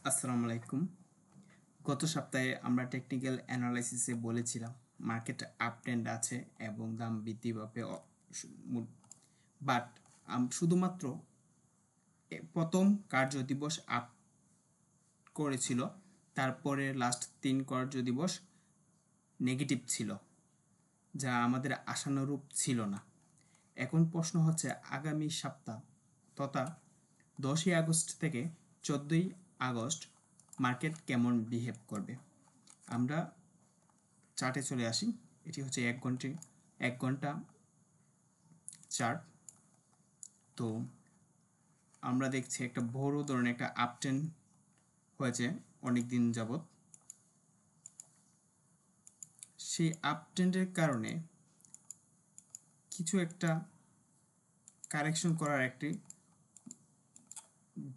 আসসালামু আলাইকুম। গত সপ্তাহে আমরা টেকনিক্যাল অ্যানালাইসিসে বলেছিলাম মার্কেট আপ ট্রেন্ড আছে এবং দাম বৃদ্ধি পাবে। বাট শুধুমাত্র প্রথম কার্যদিবস আপ করেছিল, তারপরে লাস্ট 3 কার্যদিবস নেগেটিভ ছিল, যা আমাদের আশানুরূপ ছিল না। এখন প্রশ্ন হচ্ছে আগামী সপ্তাহ তথা 10ই আগস্ট থেকে 14ই আগস্ট মার্কেট কেমন বিহেভ করবে। আমরা চার্টে চলে আসি। এটি হচ্ছে 1 ঘন্টা চার্ট। তো আমরা দেখছি একটা বড় ধরনের একটা আপ ট্রেন্ড হয়েছে অনেক দিন যাবৎ। সেই আপ ট্রেন্ডের কারণে কিছু একটা কারেকশন করার একটি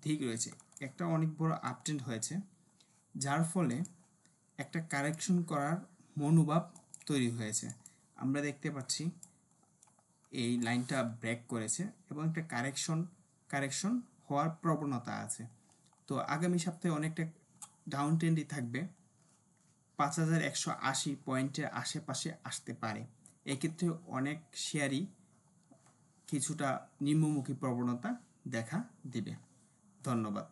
দিক রয়েছে। একটা অনেক বড় আপ ট্রেন্ড হয়েছে, যার ফলে একটা কারেকশন করার মনোভাব তৈরি হয়েছে। আমরা দেখতে পাচ্ছি এই লাইনটা ব্রেক করেছে এবং একটা কারেকশন হওয়ার প্রবণতা আছে। তো আগামী সপ্তাহে অনেকটা ডাউন ট্রেন্ডই থাকবে, 5180 পয়েন্টের আশেপাশে আসতে পারে। এক্ষেত্রে অনেক শেয়ারই কিছুটা নিম্নমুখী প্রবণতা দেখা দিবে। ধন্যবাদ।